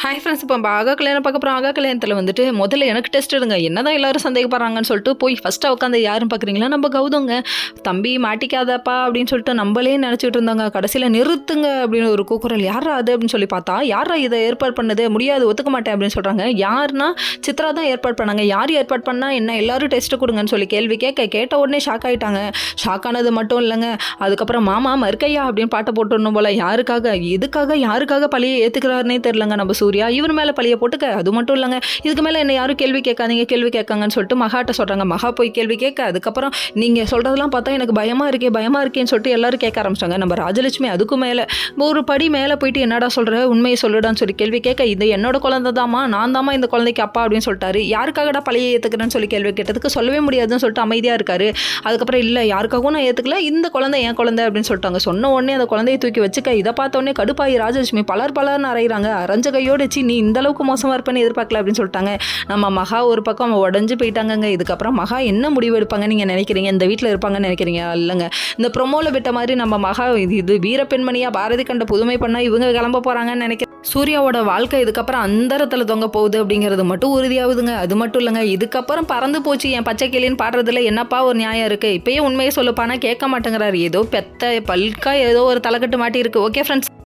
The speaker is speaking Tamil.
ஹாய் ஃப்ரெண்ட்ஸ், இப்போ ஆகா கல்யாணம் பார்க்க போகிறோம். ஆகா கல்யாணத்தில் வந்துட்டு முதல்ல எனக்கு டெஸ்ட் எடுங்க, என்னதான் எல்லாரும் சந்தேகப்படுறாங்கன்னு சொல்லிட்டு போய் ஃபஸ்ட்டாக உட்காந்து யாரும் பார்க்குறீங்களா, நம்ம கௌதங்க. தம்பி மாட்டிக்காதப்பா அப்படின்னு சொல்லிட்டு நம்மளே நினச்சிட்டு இருந்தாங்க. கடைசியில் நிறுத்துங்க அப்படின்னு ஒரு கூக்குரல். யாரா அது அப்படின்னு சொல்லி பார்த்தா, யாரா இதை ஏற்பாடு பண்ணது, முடியாது ஒத்துக்க மாட்டேன் அப்படின்னு சொல்கிறாங்க. யாருன்னா சித்ரா தான் ஏற்பாடு பண்ணாங்க. யார் ஏற்பாடு பண்ணால் என்ன, எல்லாரும் டெஸ்ட்டு கொடுங்கன்னு சொல்லி கேள்வி கேட்ட உடனே ஷாக் ஆகிட்டாங்க. ஷாக் ஆனது மட்டும் இல்லைங்க, அதுக்கப்புறம் மாமா மறுக்கையா அப்படின்னு பாட்டை போட்டுடணும் போல். யாருக்காக பழியை ஏற்றுக்கிறாருன்னே தெரிலங்க நம்ம சூர்யா. இவர் மேலே பழியை போட்டுக்க. அது மட்டும் இல்லைங்க, இதுக்கு மேலே என்ன யாரும் கேள்வி கேட்காங்கன்னு சொல்லிட்டு மகாட்ட சொல்கிறாங்க. மகா போய் கேள்வி கேட்க, அதுக்கப்புறம் நீங்கள் சொல்கிறதெல்லாம் பார்த்தா எனக்கு பயமாக இருக்கேன்னு சொல்லிட்டு எல்லாரும் கேட்க ஆரம்பிச்சிட்டாங்க. நம்ம ராஜலட்சுமி அதுக்கும் மேலே ஒரு படி மேலே போயிட்டு, என்னடா சொல்கிற, உண்மையை சொல்லுடான்னு சொல்லி கேள்வி கேட்க, இது என்னோட குழந்தை தாமா, நான் தாமா இந்த குழந்தைக்கு அப்பா அப்படின்னு சொல்லிட்டாரு. யாருக்காகடா பழியை ஏற்றுக்கிறேன்னு சொல்லி கேள்வி கேட்டதுக்கு சொல்லவே முடியாதுன்னு சொல்லிட்டு அமைதியாக இருக்காரு. அதுக்கப்புறம் இல்லை, யாருக்காகவும் நான் ஏற்றுக்கல, இந்த குழந்தை என் குழந்தை அப்படின்னு சொல்லிட்டாங்க. சொன்ன உடனே அந்த குழந்தையை தூக்கி வச்சுக்க. இதை பார்த்த உடனே கடுப்பாகி ராஜலட்சுமி பலர்னு அறையிறாங்க. அரைஞ்ச கையோடு நீ இந்த அளவுக்கு மோசமாக இருப்பேன்னு எதிர்பார்க்கல அப்படின்னு சொல்லிட்டாங்க. நம்ம மகா ஒரு பக்கம் உடஞ்சு போயிட்டாங்க. இதுக்கப்புறம் மகா என்ன முடிவு எடுப்பாங்க நீங்கள் நினைக்கிறீங்க? இந்த வீட்டில் இருப்பாங்கன்னு நினைக்கிறீங்க? இல்லைங்க, இந்த ப்ரொமோவில் விட்ட மாதிரி நம்ம மகா இது வீர பெண்மணியா பாரதி கண்ட புதுமை பண்ணால் இவங்க கிளம்ப போகிறாங்கன்னு நினைக்கிறேன். சூர்யாவோட வாழ்க்கை இதுக்கப்புறம் அந்தரத்தில் தொங்க போகுது அப்படிங்கிறது மட்டும் உறுதியாகுதுங்க. அது மட்டும் இல்லைங்க, இதுக்கப்புறம் பறந்து போச்சு என் பச்சை கிளின்னு பாடுறதுல என்னப்பா ஒரு நியாயம் இருக்குது? இப்பயே உண்மையை சொல்லுப்பானா கேட்க மாட்டேங்கிறாரு. ஏதோ பெத்த பல்கா ஏதோ ஒரு தலைக்கட்டு மாட்டி இருக்கு. Okay friends.